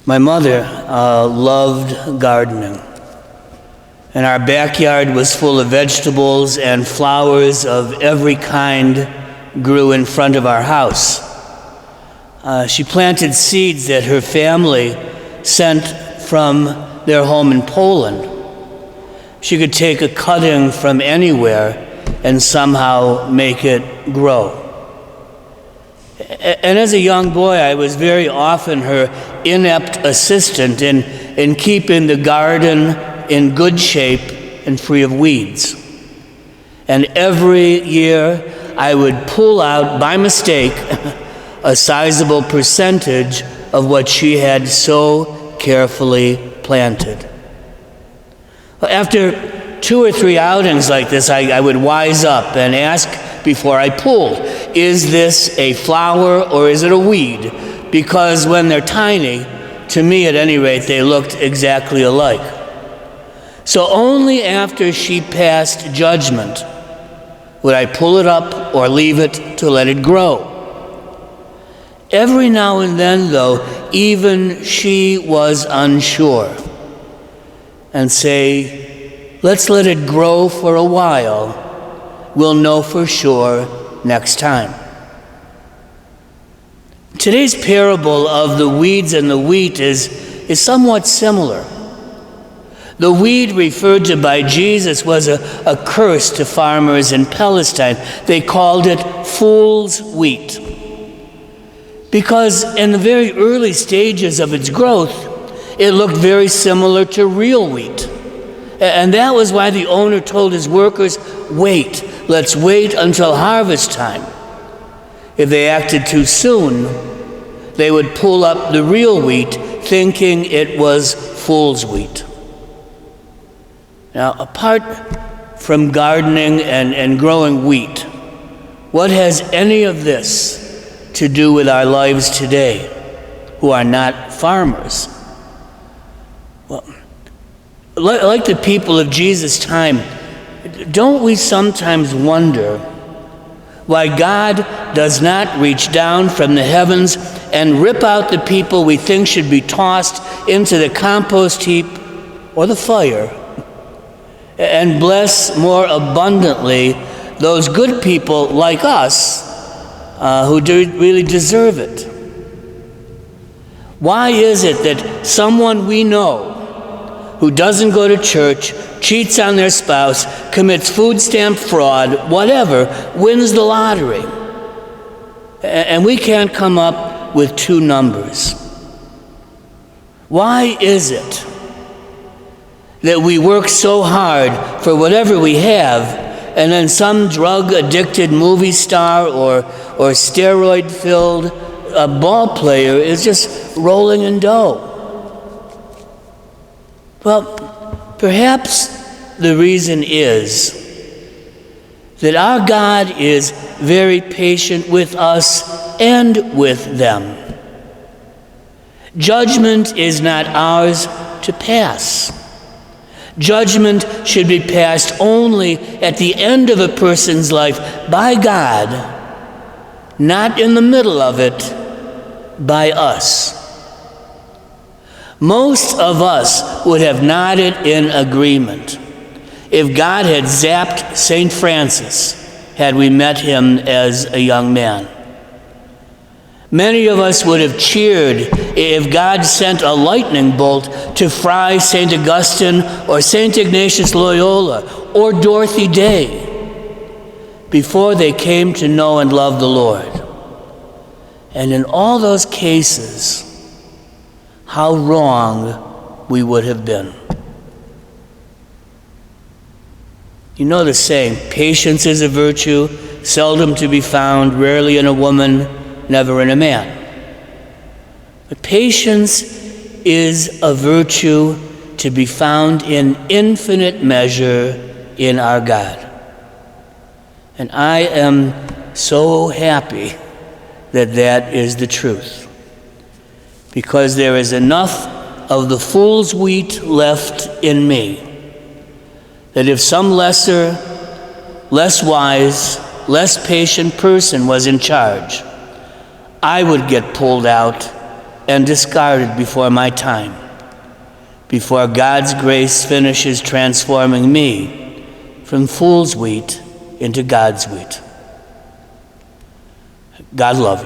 My mother loved gardening, and our backyard was full of vegetables, and flowers of every kind grew in front of our house. She planted seeds that her family sent from their home in Poland. She could take a cutting from anywhere and somehow make it grow. And as a young boy, I was very often her inept assistant in keeping the garden in good shape and free of weeds. And every year, I would pull out, by mistake, a sizable percentage of what she had so carefully planted. After 2 or 3 outings like this, I would wise up and ask before I pulled, is this a flower or is it a weed? Because when they're tiny, to me at any rate, they looked exactly alike. So only after she passed judgment would I pull it up or leave it to let it grow. Every now and then, though, even she was unsure and say, let's let it grow for a while. We'll know for sure next time. Today's parable of the weeds and the wheat is somewhat similar. The weed referred to by Jesus was a curse to farmers in Palestine. They called it fool's wheat, because in the very early stages of its growth, it looked very similar to real wheat. And that was why the owner told his workers, wait, let's wait until harvest time. If they acted too soon, they would pull up the real wheat, thinking it was fool's wheat. Now, apart from gardening and growing wheat, what has any of this to do with our lives today, who are not farmers? Well, like the people of Jesus' time, don't we sometimes wonder why God does not reach down from the heavens and rip out the people we think should be tossed into the compost heap or the fire, and bless more abundantly those good people like us who really deserve it? Why is it that someone we know who doesn't go to church, cheats on their spouse, commits food stamp fraud, whatever, wins the lottery, and we can't come up with 2 numbers? Why is it that we work so hard for whatever we have, and then some drug-addicted movie star or steroid-filled ball player is just rolling in dough? Well, perhaps the reason is that our God is very patient with us and with them. Judgment is not ours to pass. Judgment should be passed only at the end of a person's life by God, not in the middle of it by us. Most of us would have nodded in agreement if God had zapped St. Francis had we met him as a young man. Many of us would have cheered if God sent a lightning bolt to fry St. Augustine or St. Ignatius Loyola or Dorothy Day before they came to know and love the Lord. And in all those cases, how wrong we would have been. You know the saying, patience is a virtue, seldom to be found, rarely in a woman, never in a man. But patience is a virtue to be found in infinite measure in our God. And I am so happy that that is the truth, because there is enough of the fool's wheat left in me that if some lesser, less wise, less patient person was in charge, I would get pulled out and discarded before my time, before God's grace finishes transforming me from fool's wheat into God's wheat. God love you.